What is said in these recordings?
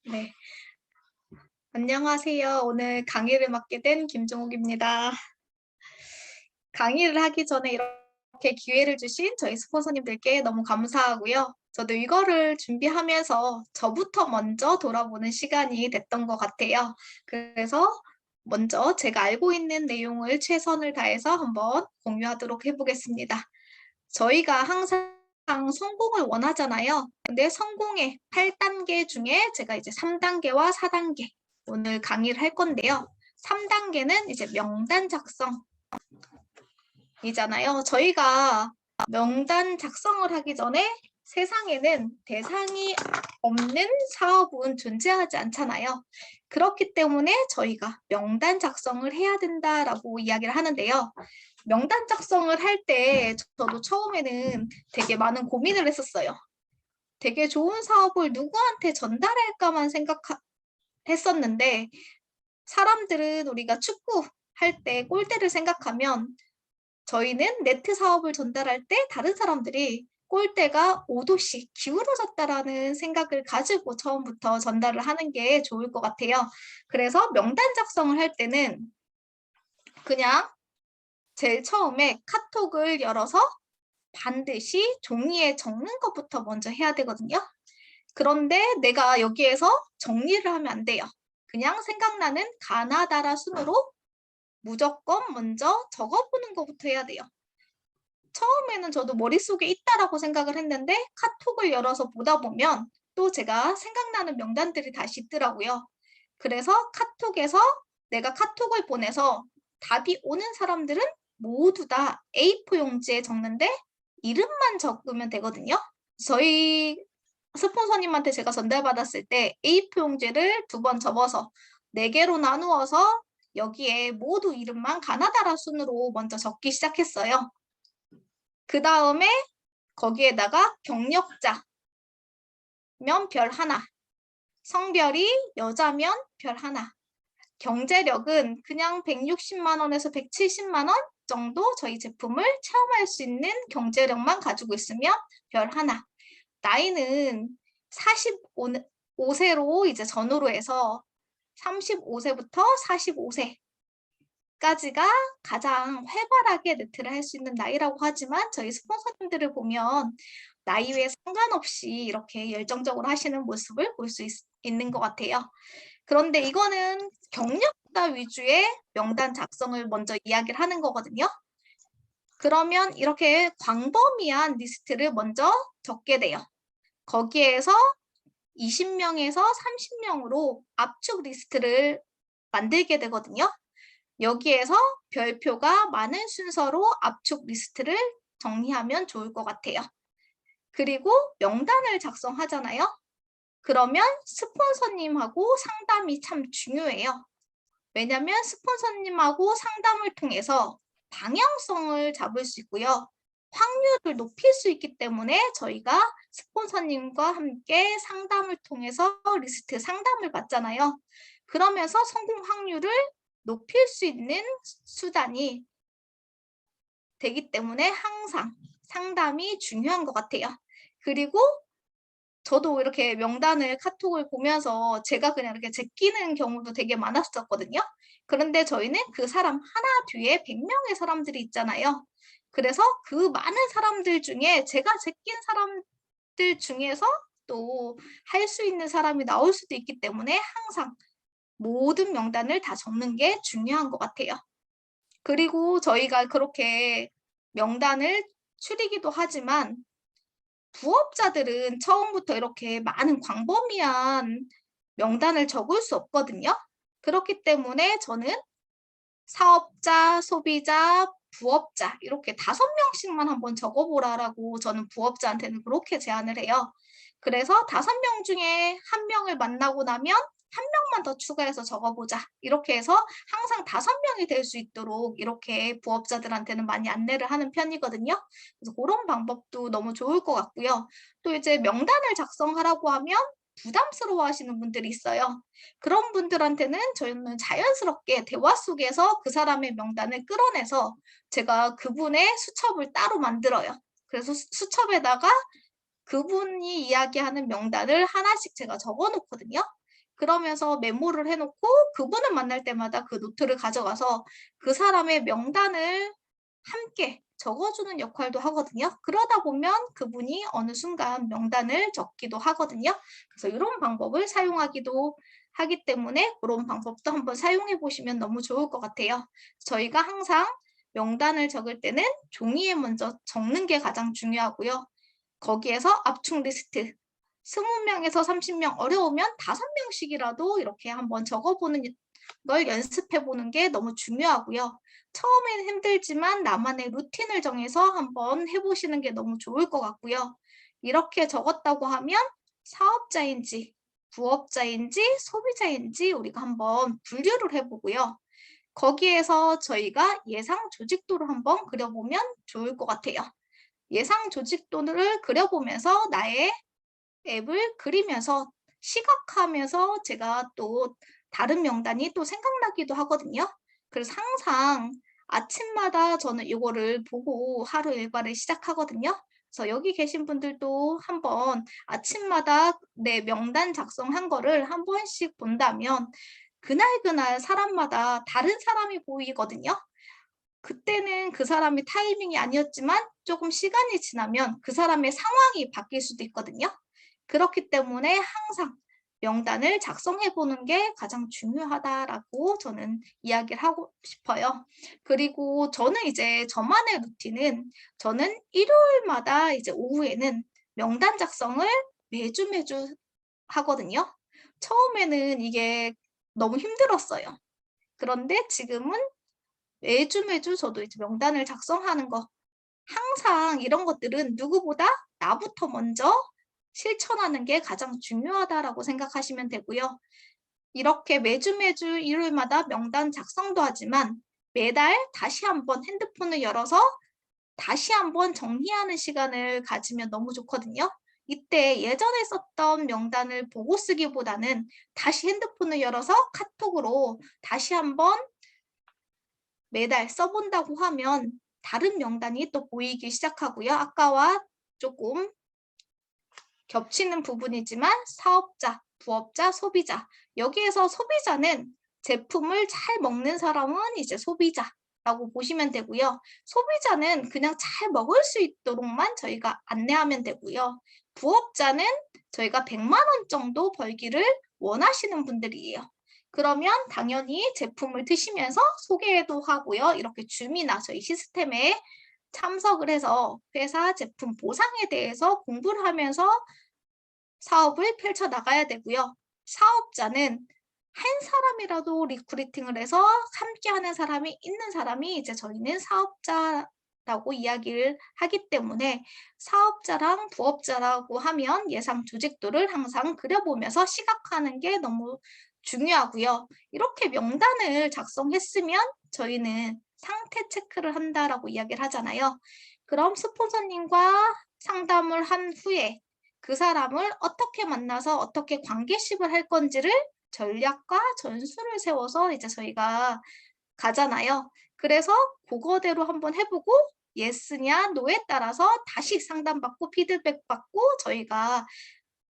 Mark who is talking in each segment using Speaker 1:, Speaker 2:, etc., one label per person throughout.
Speaker 1: 네. 안녕하세요. 오늘 강의를 맡게 된 김종욱입니다. 강의를 하기 전에 이렇게 기회를 주신 저희 스폰서님들께 너무 감사하고요. 저도 이거를 준비하면서 저부터 먼저 돌아보는 시간이 됐던 것 같아요. 그래서 먼저 제가 알고 있는 내용을 최선을 다해서 한번 공유하도록 해보겠습니다. 저희가 항상 성공을 원하잖아요. 근데 성공의 8단계 중에 제가 이제 3단계와 4단계 오늘 강의를 할 건데요. 3단계는 이제 명단 작성이잖아요. 저희가 명단 작성을 하기 전에 세상에는 대상이 없는 사업은 존재하지 않잖아요. 그렇기 때문에 저희가 명단 작성을 해야 된다라고 이야기를 하는데요. 명단 작성을 할 때 저도 처음에는 되게 많은 고민을 했었어요. 되게 좋은 사업을 누구한테 전달할까만 생각했었는데 사람들은 우리가 축구 할 때 골대를 생각하면 저희는 네트 사업을 전달할 때 다른 사람들이 골대가 5도씩 기울어졌다라는 생각을 가지고 처음부터 전달을 하는 게 좋을 것 같아요. 그래서 명단 작성을 할 때는 그냥 제일 처음에 카톡을 열어서 반드시 종이에 적는 것부터 먼저 해야 되거든요. 그런데 내가 여기에서 정리를 하면 안 돼요. 그냥 생각나는 가나다라 순으로 무조건 먼저 적어보는 것부터 해야 돼요. 처음에는 저도 머릿속에 있다라고 생각을 했는데 카톡을 열어서 보다 보면 또 제가 생각나는 명단들이 다시 있더라고요. 그래서 카톡에서 내가 카톡을 보내서 답이 오는 사람들은 모두 다 A4 용지에 적는데 이름만 적으면 되거든요. 저희 스폰서님한테 제가 전달받았을 때 A4 용지를 2번 접어서 4개로 나누어서 여기에 모두 이름만 가나다라 순으로 먼저 적기 시작했어요. 그 다음에 거기에다가 경력자면 별 하나, 성별이 여자면 별 하나, 경제력은 그냥 160만 원에서 170만 원 정도 저희 제품을 체험할 수 있는 경제력만 가지고 있으면 별 하나, 나이는 45세로 이제 전후로 해서 35세부터 45세 까지가 가장 활발하게 네트를 할 수 있는 나이라고 하지만 저희 스폰서님들을 보면 나이에 상관없이 이렇게 열정적으로 하시는 모습을 볼 수 있는 것 같아요. 그런데 이거는 경력자 위주의 명단 작성을 먼저 이야기를 하는 거거든요. 그러면 이렇게 광범위한 리스트를 먼저 적게 돼요. 거기에서 20명에서 30명으로 압축 리스트를 만들게 되거든요. 여기에서 별표가 많은 순서로 압축 리스트를 정리하면 좋을 것 같아요. 그리고 명단을 작성하잖아요. 그러면 스폰서님하고 상담이 참 중요해요. 왜냐하면 스폰서님하고 상담을 통해서 방향성을 잡을 수 있고요. 확률을 높일 수 있기 때문에 저희가 스폰서님과 함께 상담을 통해서 리스트 상담을 받잖아요. 그러면서 성공 확률을 높일 수 있는 수단이 되기 때문에 항상 상담이 중요한 것 같아요. 그리고 저도 이렇게 명단을 카톡을 보면서 제가 그냥 이렇게 제끼는 경우도 되게 많았었거든요. 그런데 저희는 그 사람 하나 뒤에 100명의 사람들이 있잖아요. 그래서 그 많은 사람들 중에 제가 제낀 사람들 중에서 또 할 수 있는 사람이 나올 수도 있기 때문에 항상 모든 명단을 다 적는 게 중요한 것 같아요. 그리고 저희가 그렇게 명단을 추리기도 하지만 부업자들은 처음부터 이렇게 많은 광범위한 명단을 적을 수 없거든요. 그렇기 때문에 저는 사업자, 소비자, 부업자 이렇게 5명씩만 한번 적어보라라고 저는 부업자한테는 그렇게 제안을 해요. 그래서 5명 중에 1명을 만나고 나면 1명만 더 추가해서 적어보자. 이렇게 해서 항상 5명이 될 수 있도록 이렇게 부업자들한테는 많이 안내를 하는 편이거든요. 그래서 그런 방법도 너무 좋을 것 같고요. 또 이제 명단을 작성하라고 하면 부담스러워 하시는 분들이 있어요. 그런 분들한테는 저희는 자연스럽게 대화 속에서 그 사람의 명단을 끌어내서 제가 그분의 수첩을 따로 만들어요. 그래서 수첩에다가 그분이 이야기하는 명단을 하나씩 제가 적어 놓거든요. 그러면서 메모를 해놓고 그분을 만날 때마다 그 노트를 가져가서 그 사람의 명단을 함께 적어주는 역할도 하거든요. 그러다 보면 그분이 어느 순간 명단을 적기도 하거든요. 그래서 이런 방법을 사용하기도 하기 때문에 그런 방법도 한번 사용해 보시면 너무 좋을 것 같아요. 저희가 항상 명단을 적을 때는 종이에 먼저 적는 게 가장 중요하고요. 거기에서 압축 리스트 20명에서 30명 어려우면 5명씩이라도 이렇게 한번 적어보는 걸 연습해 보는 게 너무 중요하고요. 처음에는 힘들지만 나만의 루틴을 정해서 한번 해보시는 게 너무 좋을 것 같고요. 이렇게 적었다고 하면 사업자인지 부업자인지 소비자인지 우리가 한번 분류를 해보고요. 거기에서 저희가 예상 조직도를 한번 그려보면 좋을 것 같아요. 예상 조직도를 그려보면서 나의 앱을 그리면서 시각화하면서 제가 또 다른 명단이 또 생각나기도 하거든요. 그래서 항상 아침마다 저는 이거를 보고 하루 일과를 시작하거든요. 그래서 여기 계신 분들도 한번 아침마다 내 명단 작성한 거를 한 번씩 본다면 그날 사람마다 다른 사람이 보이거든요. 그때는 그 사람이 타이밍이 아니었지만 조금 시간이 지나면 그 사람의 상황이 바뀔 수도 있거든요. 그렇기 때문에 항상 명단을 작성해 보는 게 가장 중요하다라고 저는 이야기를 하고 싶어요. 그리고 저는 이제 저만의 루틴은 저는 일요일마다 이제 오후에는 명단 작성을 매주 하거든요. 처음에는 이게 너무 힘들었어요. 그런데 지금은 매주 저도 이제 명단을 작성하는 거 항상 이런 것들은 누구보다 나부터 먼저 실천하는 게 가장 중요하다라고 생각하시면 되고요. 이렇게 매주 일요일마다 명단 작성도 하지만 매달 다시 한번 핸드폰을 열어서 다시 한번 정리하는 시간을 가지면 너무 좋거든요. 이때 예전에 썼던 명단을 보고 쓰기보다는 다시 핸드폰을 열어서 카톡으로 다시 한번 매달 써본다고 하면 다른 명단이 또 보이기 시작하고요. 아까와 조금 겹치는 부분이지만 사업자, 부업자, 소비자. 여기에서 소비자는 제품을 잘 먹는 사람은 이제 소비자라고 보시면 되고요. 소비자는 그냥 잘 먹을 수 있도록만 저희가 안내하면 되고요. 부업자는 저희가 100만 원 정도 벌기를 원하시는 분들이에요. 그러면 당연히 제품을 드시면서 소개도 하고요. 이렇게 줌이나 저희 시스템에 참석을 해서 회사 제품 보상에 대해서 공부를 하면서 사업을 펼쳐 나가야 되고요. 사업자는 한 사람이라도 리크루팅을 해서 함께 하는 사람이 있는 사람이 이제 저희는 사업자라고 이야기를 하기 때문에 사업자랑 부업자라고 하면 예상 조직도를 항상 그려보면서 시각화하는 게 너무 중요하고요. 이렇게 명단을 작성했으면 저희는 상태 체크를 한다라고 이야기를 하잖아요. 그럼 스폰서님과 상담을 한 후에 그 사람을 어떻게 만나서 어떻게 관계십을 할 건지를 전략과 전술을 세워서 이제 저희가 가잖아요. 그래서 그거대로 한번 해보고 예스냐 노에 따라서 다시 상담받고 피드백 받고 저희가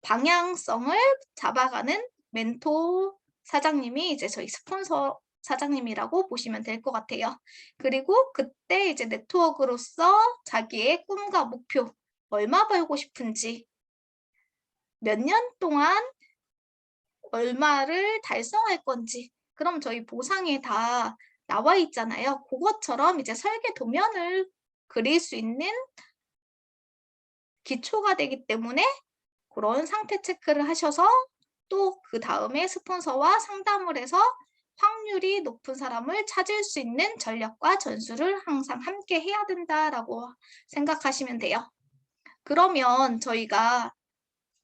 Speaker 1: 방향성을 잡아가는 멘토 사장님이 이제 저희 스폰서 사장님이라고 보시면 될 것 같아요. 그리고 그때 이제 네트워크로서 자기의 꿈과 목표, 얼마 벌고 싶은지, 몇 년 동안 얼마를 달성할 건지, 그럼 저희 보상에 다 나와 있잖아요. 그것처럼 이제 설계 도면을 그릴 수 있는 기초가 되기 때문에 그런 상태 체크를 하셔서 또 그 다음에 스폰서와 상담을 해서 확률이 높은 사람을 찾을 수 있는 전략과 전술을 항상 함께 해야 된다라고 생각하시면 돼요. 그러면 저희가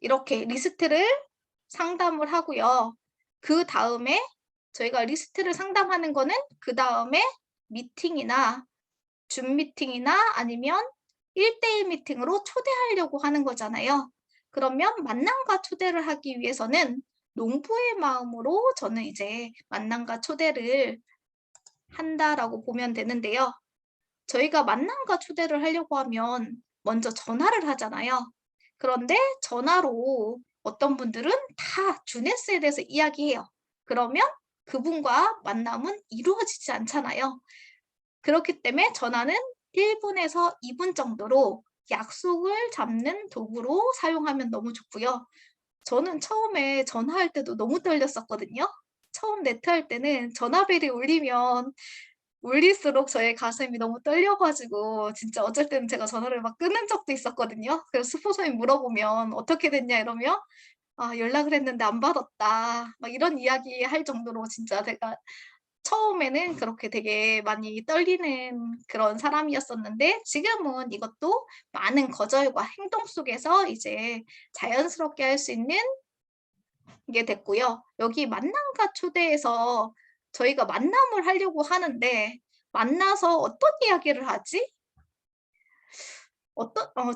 Speaker 1: 이렇게 리스트를 상담을 하고요. 그 다음에 저희가 리스트를 상담하는 거는 그 다음에 미팅이나 줌 미팅이나 아니면 1대1 미팅으로 초대하려고 하는 거잖아요. 그러면 만남과 초대를 하기 위해서는 농부의 마음으로 저는 이제 만남과 초대를 한다라고 보면 되는데요. 저희가 만남과 초대를 하려고 하면 먼저 전화를 하잖아요. 그런데 전화로 어떤 분들은 다 주네스에 대해서 이야기해요. 그러면 그분과 만남은 이루어지지 않잖아요. 그렇기 때문에 전화는 1분에서 2분 정도로 약속을 잡는 도구로 사용하면 너무 좋고요. 저는 처음에 전화할 때도 너무 떨렸었거든요. 처음 네트할 때는 전화벨이 울릴수록 저의 가슴이 너무 떨려 가지고 진짜 어쩔 때는 제가 전화를 막 끊은 적도 있었거든요. 그래서 수포소님 물어보면 "어떻게 됐냐?" 이러면 "아 연락을 했는데 안 받았다." 막 이런 이야기할 정도로 진짜 제가 처음에는 그렇게 되게 많이 떨리는 그런 사람이었었는데 지금은 이것도 많은 거절과 행동 속에서 이제 자연스럽게 할 수 있는 게 됐고요. 여기 만남과 초대에서 저희가 만남을 하려고 하는데 만나서 어떤 이야기를 하지?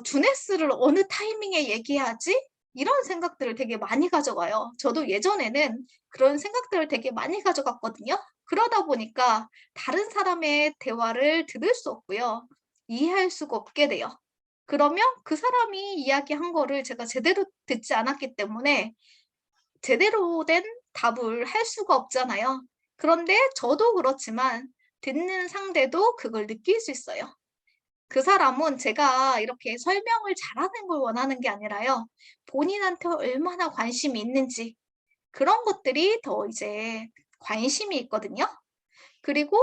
Speaker 1: 주네스를 어느 타이밍에 얘기하지? 이런 생각들을 되게 많이 가져가요. 저도 예전에는 그런 생각들을 되게 많이 가져갔거든요. 그러다 보니까 다른 사람의 대화를 들을 수 없고요. 이해할 수가 없게 돼요. 그러면 그 사람이 이야기한 거를 제가 제대로 듣지 않았기 때문에 제대로 된 답을 할 수가 없잖아요. 그런데 저도 그렇지만 듣는 상대도 그걸 느낄 수 있어요. 그 사람은 제가 이렇게 설명을 잘하는 걸 원하는 게 아니라요. 본인한테 얼마나 관심이 있는지 그런 것들이 더 이제 관심이 있거든요. 그리고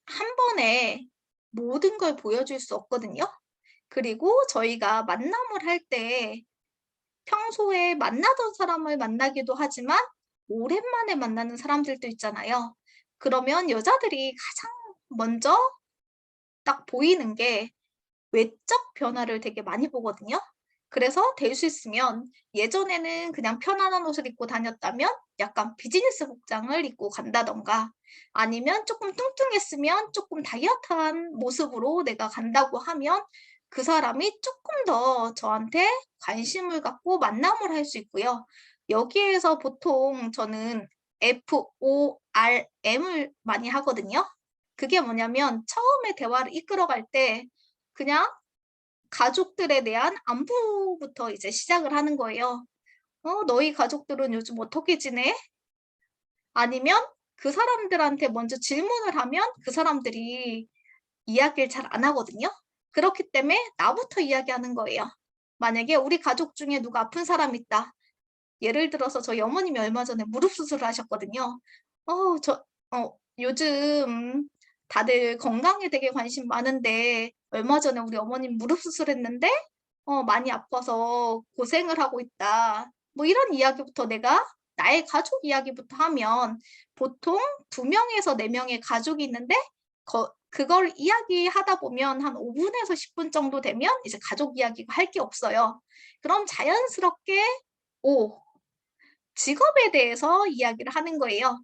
Speaker 1: 한 번에 모든 걸 보여줄 수 없거든요. 그리고 저희가 만남을 할 때 평소에 만나던 사람을 만나기도 하지만 오랜만에 만나는 사람들도 있잖아요. 그러면 여자들이 가장 먼저 딱 보이는 게 외적 변화를 되게 많이 보거든요. 그래서 될 수 있으면 예전에는 그냥 편안한 옷을 입고 다녔다면 약간 비즈니스 복장을 입고 간다든가 아니면 조금 뚱뚱했으면 조금 다이어트한 모습으로 내가 간다고 하면 그 사람이 조금 더 저한테 관심을 갖고 만남을 할 수 있고요. 여기에서 보통 저는 FORM을 많이 하거든요. 그게 뭐냐면 처음에 대화를 이끌어갈 때 그냥 가족들에 대한 안부부터 이제 시작을 하는 거예요. 너희 가족들은 요즘 어떻게 지내?" 아니면 그 사람들한테 먼저 질문을 하면 그 사람들이 이야기를 잘 안 하거든요. 그렇기 때문에 나부터 이야기하는 거예요. 만약에 우리 가족 중에 누가 아픈 사람 있다. 예를 들어서 저희 어머님이 얼마 전에 무릎 수술을 하셨거든요. 요즘 다들 건강에 되게 관심 많은데 얼마 전에 우리 어머님 무릎 수술했는데 많이 아파서 고생을 하고 있다. 뭐 이런 이야기부터 내가 나의 가족 이야기부터 하면 보통 2명에서 4명의 가족이 있는데 그걸 이야기하다 보면 한 5 분에서 10분 정도 되면 이제 가족 이야기가 할 게 없어요. 그럼 자연스럽게 오 직업에 대해서 이야기를 하는 거예요.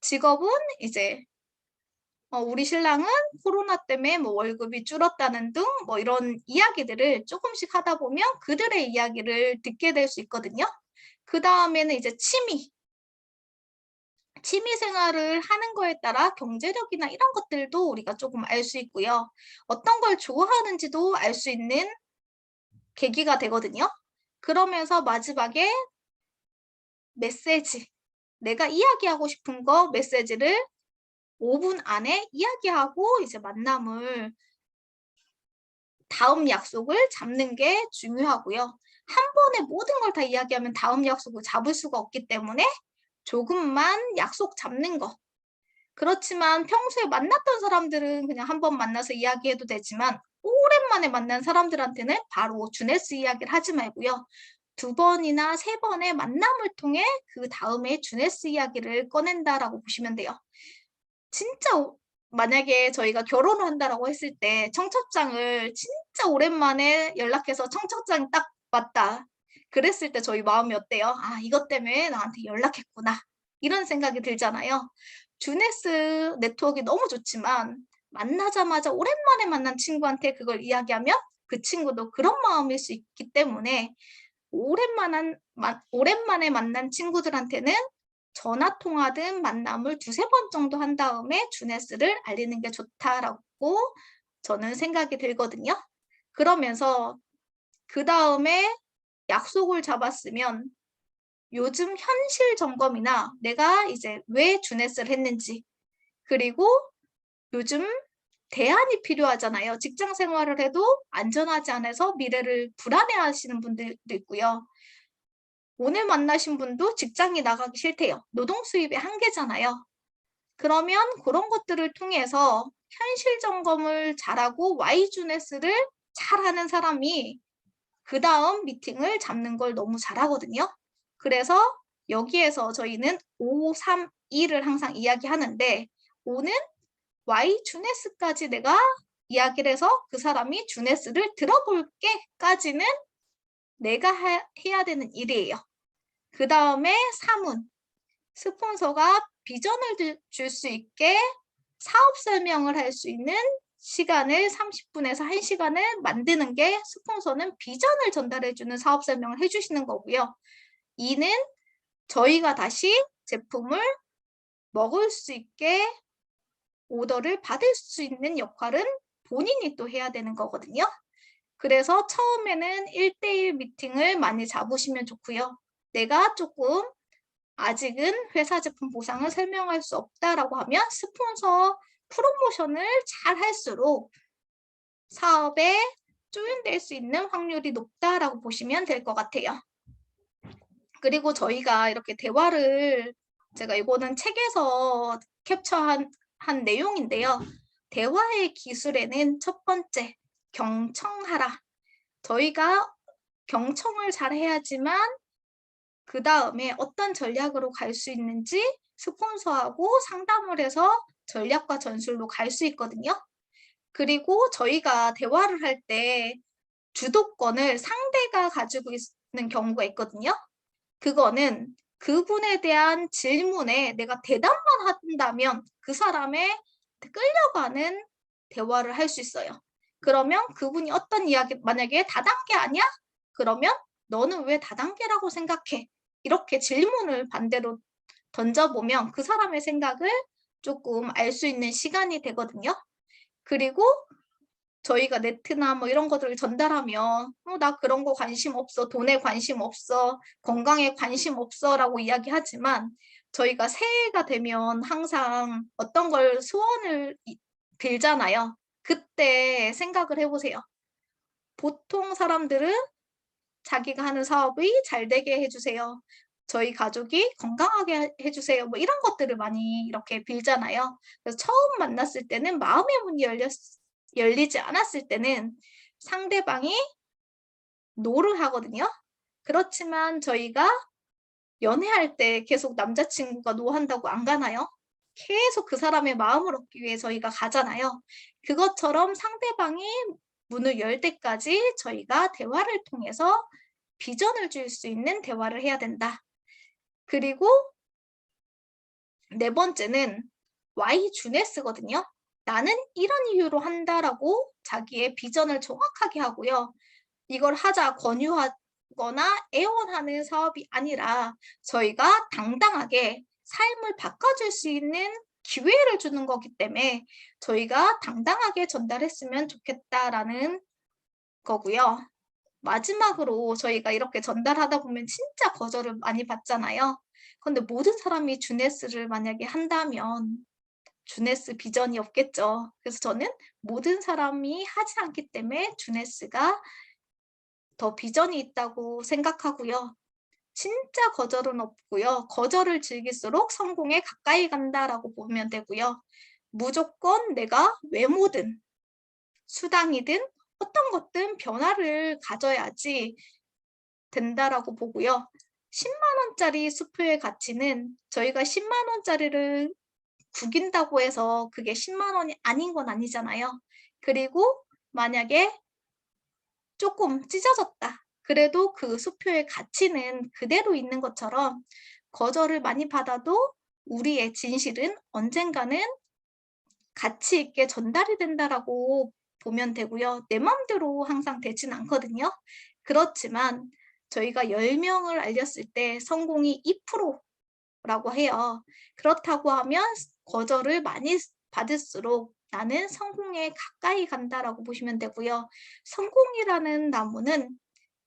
Speaker 1: 직업은 이제 우리 신랑은 코로나 때문에 뭐 월급이 줄었다는 등 뭐 이런 이야기들을 조금씩 하다 보면 그들의 이야기를 듣게 될 수 있거든요. 그다음에는 이제 취미 생활을 하는 거에 따라 경제력이나 이런 것들도 우리가 조금 알 수 있고요. 어떤 걸 좋아하는지도 알 수 있는 계기가 되거든요. 그러면서 마지막에 메시지, 내가 이야기하고 싶은 거 메시지를 5분 안에 이야기하고 이제 만남을 다음 약속을 잡는 게 중요하고요. 한 번에 모든 걸 다 이야기하면 다음 약속을 잡을 수가 없기 때문에 조금만 약속 잡는 거. 그렇지만 평소에 만났던 사람들은 그냥 한 번 만나서 이야기해도 되지만 오랜만에 만난 사람들한테는 바로 주네스 이야기를 하지 말고요. 2번이나 3번의 만남을 통해 그다음에 주네스 이야기를 꺼낸다라고 보시면 돼요. 진짜 만약에 저희가 결혼을 한다라고 했을 때 청첩장을 진짜 오랜만에 연락해서 청첩장이 딱 왔다. 그랬을 때 저희 마음이 어때요? '아 이것 때문에 나한테 연락했구나.' 이런 생각이 들잖아요. 주네스 네트워크가 너무 좋지만 만나자마자 오랜만에 만난 친구한테 그걸 이야기하면 그 친구도 그런 마음일 수 있기 때문에 오랜만에 만난 친구들한테는 전화 통화든 만남을 2-3번 정도 한 다음에 주네스를 알리는 게 좋다라고 저는 생각이 들거든요. 그러면서 그다음에 약속을 잡았으면 요즘 현실 점검이나 내가 이제 왜 주넷을 했는지, 그리고 요즘 대안이 필요하잖아요. 직장 생활을 해도 안전하지 않아서 미래를 불안해하시는 분들도 있고요. 오늘 만나신 분도 직장이 나가기 싫대요. 노동 수입의 한계잖아요. 그러면 그런 것들을 통해서 현실 점검을 잘하고 Y주넷을 잘하는 사람이 그 다음 미팅을 잡는 걸 너무 잘하거든요. 그래서 여기에서 저희는 5, 3, 2를 항상 이야기하는데 5는 Y주넷까지 내가 이야기를 해서 그 사람이 주넷을 들어볼게까지는 내가 해야 되는 일이에요. 그 다음에 3은 스폰서가 비전을 줄 수 있게 사업 설명을 할 수 있는 시간을 30분에서 1시간을 만드는 게 스폰서는 비전을 전달해주는 사업 설명을 해주시는 거고요. 2는 저희가 다시 제품을 먹을 수 있게 오더를 받을 수 있는 역할은 본인이 또 해야 되는 거거든요. 그래서 처음에는 1대1 미팅을 많이 잡으시면 좋고요. 내가 조금 아직은 회사 제품 보상을 설명할 수 없다라고 하면 스폰서 프로모션을 잘 할수록 사업에 조인될 수 있는 확률이 높다라고 보시면 될 것 같아요. 그리고 저희가 이렇게 대화를 제가 이거는 책에서 캡처한 내용인데요. 대화의 기술에는 첫 번째, 경청하라. 저희가 경청을 잘 해야지만 그 다음에 어떤 전략으로 갈 수 있는지 스폰서하고 상담을 해서 전략과 전술로 갈 수 있거든요. 그리고 저희가 대화를 할 때 주도권을 상대가 가지고 있는 경우가 있거든요. 그거는 그분에 대한 질문에 내가 대답만 한다면 그 사람의 끌려가는 대화를 할 수 있어요. 그러면 그분이 어떤 이야기, 만약에 다단계 아니야? 그러면 너는 왜 다단계라고 생각해? 이렇게 질문을 반대로 던져보면 그 사람의 생각을 조금 알 수 있는 시간이 되거든요. 그리고 저희가 네트나 뭐 이런 것들을 전달하면 나 그런 거 관심 없어, 돈에 관심 없어, 건강에 관심 없어라고 이야기하지만 저희가 새해가 되면 항상 어떤 걸 소원을 빌잖아요. 그때 생각을 해보세요. 보통 사람들은 자기가 하는 사업이 잘 되게 해주세요. 저희 가족이 건강하게 해주세요. 뭐 이런 것들을 많이 이렇게 빌잖아요. 그래서 처음 만났을 때는 마음의 문이 열리지 않았을 때는 상대방이 노를 하거든요. 그렇지만 저희가 연애할 때 계속 남자친구가 노 한다고 안 가나요? 계속 그 사람의 마음을 얻기 위해 저희가 가잖아요. 그것처럼 상대방이 문을 열 때까지 저희가 대화를 통해서 비전을 줄 수 있는 대화를 해야 된다. 그리고 네 번째는 Y주넷거든요. 나는 이런 이유로 한다라고 자기의 비전을 정확하게 하고요. 이걸 하자 권유하거나 애원하는 사업이 아니라 저희가 당당하게 삶을 바꿔줄 수 있는 기회를 주는 거기 때문에 저희가 당당하게 전달했으면 좋겠다라는 거고요. 마지막으로 저희가 이렇게 전달하다 보면 진짜 거절을 많이 받잖아요. 근데 모든 사람이 주네스를 만약에 한다면 주네스 비전이 없겠죠. 그래서 저는 모든 사람이 하지 않기 때문에 주네스가 더 비전이 있다고 생각하고요. 진짜 거절은 없고요. 거절을 즐길수록 성공에 가까이 간다라고 보면 되고요. 무조건 내가 외모든 수당이든 어떤 것든 변화를 가져야지 된다라고 보고요. 10만 원짜리 수표의 가치는 저희가 10만 원짜리를 구긴다고 해서 그게 10만 원이 아닌 건 아니잖아요. 그리고 만약에 조금 찢어졌다. 그래도 그 수표의 가치는 그대로 있는 것처럼 거절을 많이 받아도 우리의 진실은 언젠가는 가치 있게 전달이 된다라고 보면 되고요. 내 마음대로 항상 되진 않거든요. 그렇지만 저희가 10명을 알렸을 때 성공이 2%라고 해요. 그렇다고 하면 거절을 많이 받을수록 나는 성공에 가까이 간다라고 보시면 되고요. 성공이라는 나무는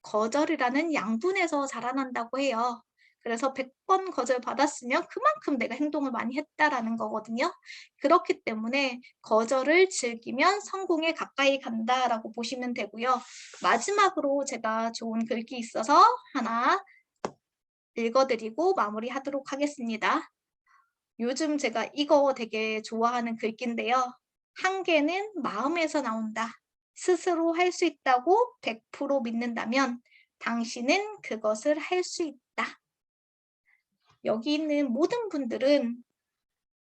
Speaker 1: 거절이라는 양분에서 자라난다고 해요. 그래서 100번 거절받았으면 그만큼 내가 행동을 많이 했다라는 거거든요. 그렇기 때문에 거절을 즐기면 성공에 가까이 간다라고 보시면 되고요. 마지막으로 제가 좋은 글귀 있어서 하나 읽어드리고 마무리하도록 하겠습니다. 요즘 제가 이거 되게 좋아하는 글귀인데요. 한계는 마음에서 나온다. 스스로 할 수 있다고 100% 믿는다면 당신은 그것을 할 수 있다. 여기 있는 모든 분들은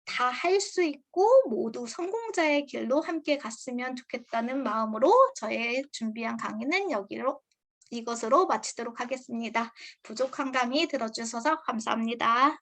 Speaker 1: 다 할 수 있고 모두 성공자의 길로 함께 갔으면 좋겠다는 마음으로 저의 준비한 강의는 이것으로 마치도록 하겠습니다. 부족한 강의 들어주셔서 감사합니다.